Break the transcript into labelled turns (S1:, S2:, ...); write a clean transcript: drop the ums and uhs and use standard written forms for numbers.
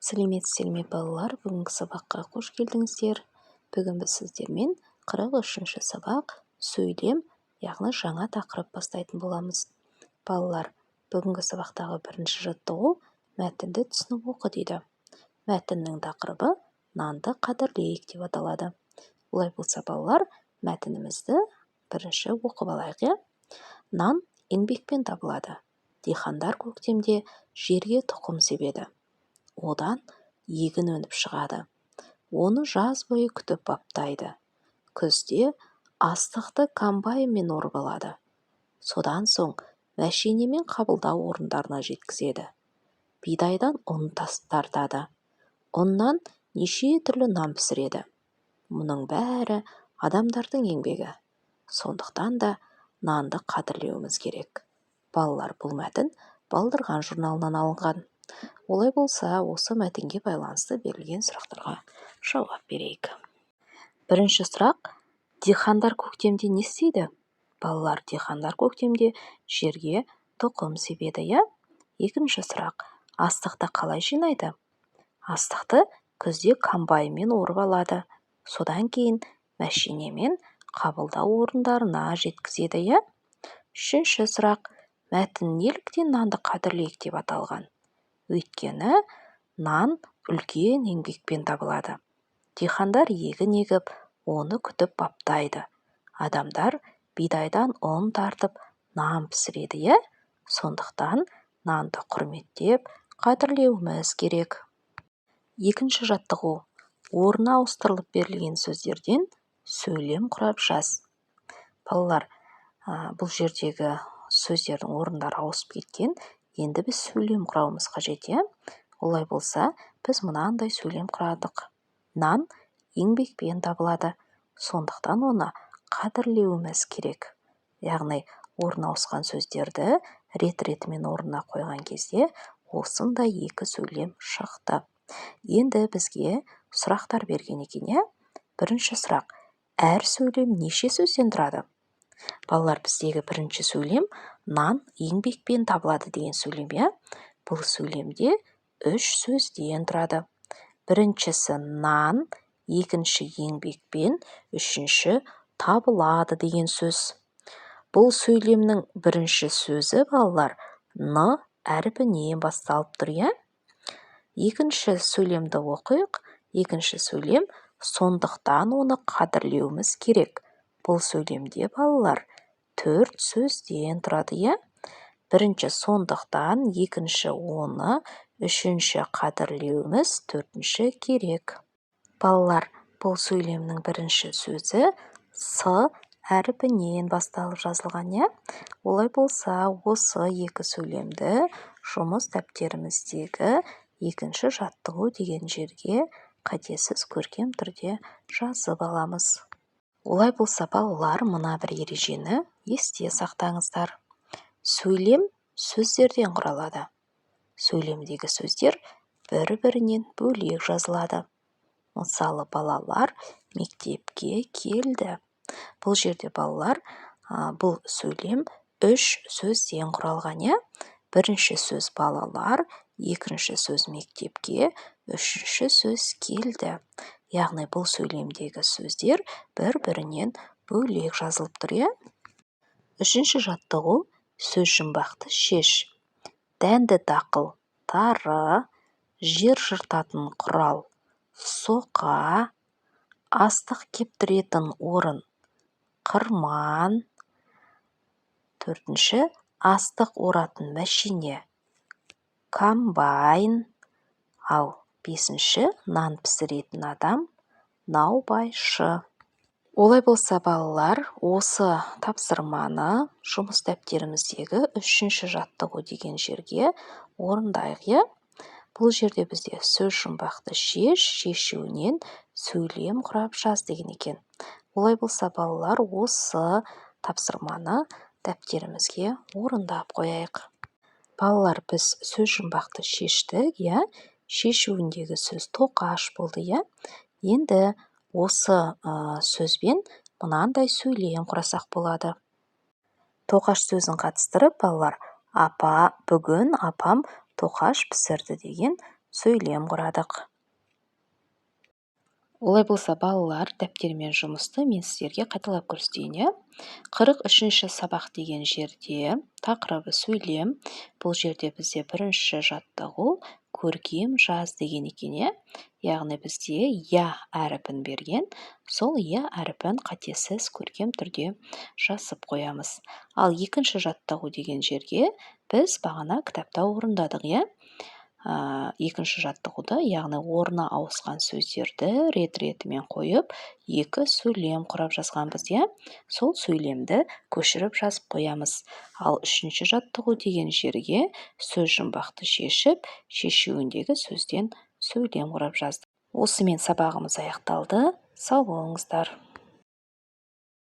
S1: Сәлеметсіздер ме балалар, бүгінгі сабаққа қош келдіңіздер. Бүгін біз сіздермен 43-ші сабақ сөйлем, яғни жаңа тақырып бастайтын боламыз. Балалар, бүгінгі сабақтағы бірінші жаттығу мәтінді түсініп оқы дейді. Мәтіннің тақырыбы нанды қадірлейік деп аталады. Олай болса балалар, мәтінімізді бірінші оқып алайық. Нан еңбекпен табылады. Дихандар көктемде жерге тұқым себеді. Одан егін өніп шығады. Оны жаз бойы күтіп баптайды. Күзде астықты комбайнмен орып алады. Содан соң мәшинемен қабылдау орындарына жеткізеді. Бидайдан ұн тартады. Ұннан неше түрлі нан пісіреді. Мұның бәрі адамдардың еңбегі. Сондықтан да нанды қадірлеуіміз керек. Балалар, бұл мәтін Балдырған журналынан алынған. Олай болса, осы мәтінге байланысты берілген сұрақтарға жауап берейік. Бірінші сұрақ: дихандар көктемде не істейді? Балалар, дихандар көктемде жерге тұқым себеді, Екінші сұрақ: астықты қалай жинайды? Астықты күзде комбайнмен орып алады. Содан кейін мәшинемен қабылдау орындарына жеткізеді, Үшінші сұрақ: мәтін неліктен нанды қадірлейік деп аталған? Өйткені нан үлкен еңбекпен табылады. Дихандар егін егіп, оны күтіп баптайды. Адамдар бидайдан ұн тартып, нан пісіреді, Сондықтан нанды құрметтеп, қадірлеуіміз керек. Екінші жаттығу: орны ауыстырылып берілген сөздерден сөйлем құрап жаз. Балалар, бұл жердегі сөздердің орындары ауысып кеткен. Енді біз сөйлем құрауымыз қажет, Олай болса, біз мынандай сөйлем құрадық. Нан еңбекпен табылады. Сондықтан оны қадірлеуіміз керек. Яғни, орны ауысқан сөздерді рет-ретімен орнына қойған кезде осындай екі сөйлем шықты. Енді бізге сұрақтар берген екен, Бірінші сұрақ: әр сөйлем неше сөзден тұрады? Балалар, біздегі бірінші сөйлем нан еңбекпен табылады деген сөйлем, Бұл сөйлемде 3 сөзден тұрады. Біріншісі нан, екінші еңбекпен, үшінші табылады деген сөз. Бұл сөйлемнің бірінші сөзі, балалар, н әрпінен басталып тұр, Екінші сөйлемді оқиық. Екінші сөйлем: сондықтан оны қадірлеуіміз керек. Бұл сөйлемде, балалар, 4 сөзден тұрады, Бірінші сондықтан, екінші оны, үшінші қадірлеуіміз, төртінші керек. Балалар, бұл сөйлемнің бірінші сөзі с әрпінен басталып жазылған, Олай болса, осы екі сөйлемді жұмыс дәптеріміздегі екінші жаттығу деген жерге қатесіз көркем түрде жазып аламыз. Олай болса, балалар, мына бір ережені есте сақтаңыздар. Сөйлем сөздерден құралады. Сөйлемдегі сөздер бір-бірінен бөлек жазылады. Мысалы, балалар мектепке келді. Бұл жерде, балалар, бұл сөйлем 3 сөзден құралған, Бірінші сөз балалар, екінші сөз мектепке, үшінші сөз келді. Яғни, бұл сөйлемдегі сөздер бір-бірінен бөлек жазылып тұр, Үшінші жаттығу: сөз жұмбақты шеш. Дәнді дақыл, тары, жер жыртатын құрал, соқа, астық кептіретін орын, қырман. Төртінші: астық оратын мәшине, комбайн. Ал бесінші: нан пісіретін адам, наубайшы. Олай болса, балалар, осы тапсырманы жұмыс дәптеріміздегі 3-ші жаттығу деген жерге орындайық, Бұл жерде бізде сөз жұмбақты шешуінен сөйлем құрап жаз деген екен. Олай болса, балалар, осы тапсырманы дәптерімізге орындап қояйық. Балалар, біз сөз жұмбақты шештік, Шешуіндегі сөз тоқаш болды, Енді осы сөзбен мынандай сөйлем құрасақ болады. Тоқаш сөзін қатыстырып, балалар, бүгін апам тоқаш пісірді деген сөйлем құрадық. Олай болса, балалар, дәптермен жұмысты мен сіздерге қайталап көрсетейін, иә? 43-ші сабақ деген жерде тақырыбы сөйлем. Бұл жерде бізде бірінші жаттығу көркем жаз деген екен, иә? Яғни бізде я әріпін берген, сол я әріпін қатесіз көркем түрде жазып қоямыз. Ал екінші жаттығу деген жерге біз бағана кітапта орындадық, иә? Екінші жаттығуды, яғни орнына ауысқан сөздерді рет-ретімен қойып, екі сөйлем құрап жазғанбыз, иә? Сол сөйлемді көшіріп жазып қоямыз. Ал үшінші жаттығу деген жерге сөз жұмбақты шешіп, шешуіндегі сөзден сөйлем құрап жаздық. Осымен сабағымыз аяқталды. Сау болыңыздар.